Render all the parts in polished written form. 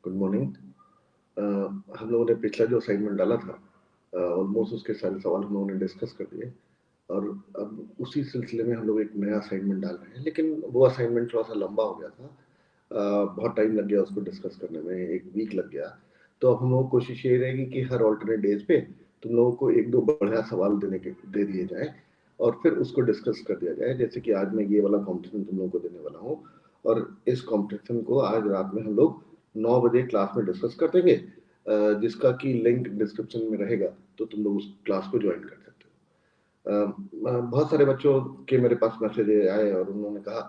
Good morning. हम लोगों ने पिछला जो असाइनमेंट डाला था, ऑलमोस्ट उसके सारे सवाल हम लोगों ने डिस्कस कर दिए और अब उसी सिलसिले में हम लोग एक नया असाइनमेंट डाल रहे हैं, लेकिन वो असाइनमेंट थोड़ा सा लंबा हो गया था। बहुत टाइम लग गया उसको डिस्कस करने में, 1 वीक लग गया। तो अब हम लोग कोशिश ये रहेगी कि हर अल्टरनेट डेज पे तुम लोगों को 1-2 बढ़िया सवाल दे दिए जाएँ और फिर उसको डिस्कस कर दिया जाए। जैसे कि आज मैं ये वाला कॉम्पिटिशन तुम लोगों को देने वाला हूँ और इस कॉम्पिटिशन को आज रात में हम लोग 9 बजे क्लास में डिस्कस कर देंगे, जिसका कि लिंक डिस्क्रिप्शन में रहेगा, तो तुम लोग उस क्लास को ज्वाइन कर सकते हो। बहुत सारे बच्चों के मेरे पास मैसेज आए और उन्होंने कहा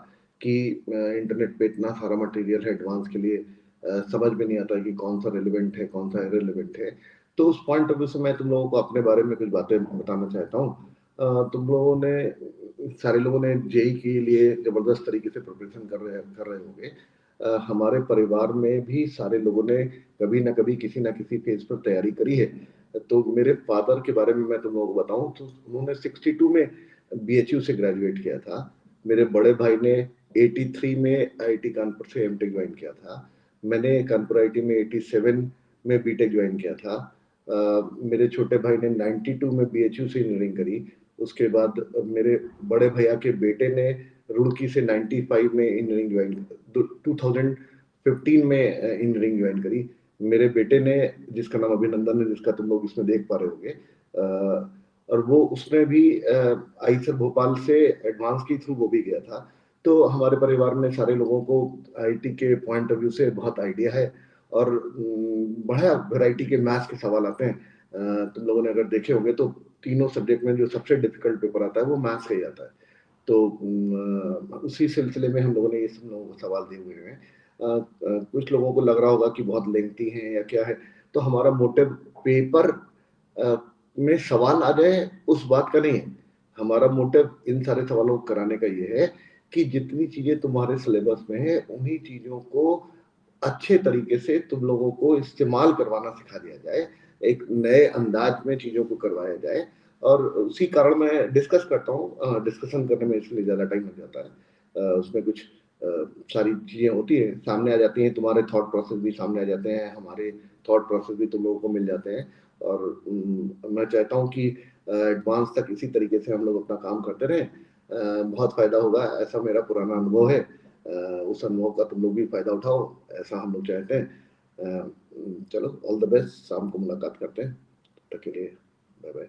कि इंटरनेट पे इतना सारा मटेरियल है एडवांस के लिए, समझ में नहीं आता कि कौन सा रिलेवेंट है, कौन सा इररिलेवेंट है। तो उस पॉइंट ऑफ व्यू से मैं तुम लोगों को अपने बारे में कुछ बातें बताना चाहता हूँ। तुम लोगों ने सारे लोगों ने जेईई के लिए जबरदस्त तरीके से प्रिपरेशन कर रहे होंगे। हमारे परिवार में भी सारे लोगों ने कभी ना कभी किसी ना किसी फेज पर तैयारी करी है। तो मेरे फादर के बारे में मैं तुम लोगों को बताऊं तो उन्होंने 62 में बीएचयू से ग्रेजुएट किया था। मेरे बड़े भाई ने 83 में आईआईटी कानपुर से एमटेक ज्वाइन किया था। मैंने कानपुर आईआईटी में 87 में बीटेक ज्वाइन किया था। मेरे छोटे भाई ने 92 में बीएचयू से इंजीनियरिंग करी। उसके बाद मेरे बड़े भैया के बेटे ने रुड़की से 95 में इंजीनियरिंग ज्वाइन 2015 में इंजीनियरिंग ज्वाइन करी। मेरे बेटे ने, जिसका नाम अभिनंदन है, जिसका तुम लोग इसमें देख पा रहे होंगे, और वो उसने भी आईसर भोपाल से एडवांस के थ्रू वो भी गया था। तो हमारे परिवार में सारे लोगों को आईटी के पॉइंट ऑफ व्यू से बहुत आइडिया है और बड़ा वैरायटी के मैथ्स के सवाल आते हैं। तुम लोगों ने अगर देखे होंगे तो तीनों सब्जेक्ट में जो सबसे डिफिकल्ट पेपर आता है वो मैथ्स का ही आता है। तो उसी सिलसिले में हम लोगों ने ये सब लोगों को सवाल दिए हुए हैं। कुछ लोगों को लग रहा होगा कि बहुत लेंथी है या क्या है, तो हमारा मोटिव पेपर में सवाल आ जाए उस बात का नहीं है। हमारा मोटिव इन सारे सवालों को कराने का ये है कि जितनी चीजें तुम्हारे सिलेबस में है उन्हीं चीजों को अच्छे तरीके से तुम लोगों को इस्तेमाल करवाना सिखा दिया जाए, एक नए अंदाज में चीजों को करवाया जाए। और उसी कारण मैं डिस्कस करता हूँ, डिस्कशन करने में इसलिए ज्यादा टाइम लग जाता है। उसमें कुछ सारी चीजें होती है, सामने आ जाती हैं, तुम्हारे थॉट प्रोसेस भी सामने आ जाते हैं, हमारे थॉट प्रोसेस भी तुम लोगों को मिल जाते हैं। और मैं चाहता हूँ कि एडवांस तक इसी तरीके से हम लोग अपना काम करते रहें। बहुत फायदा होगा, ऐसा मेरा पुराना अनुभव है। उस अनुभव का तुम लोग भी फायदा उठाओ, ऐसा हम लोग चाहते हैं। चलो, ऑल द बेस्ट, शाम को मुलाकात करते हैं। तब तक के लिए बाय बाय।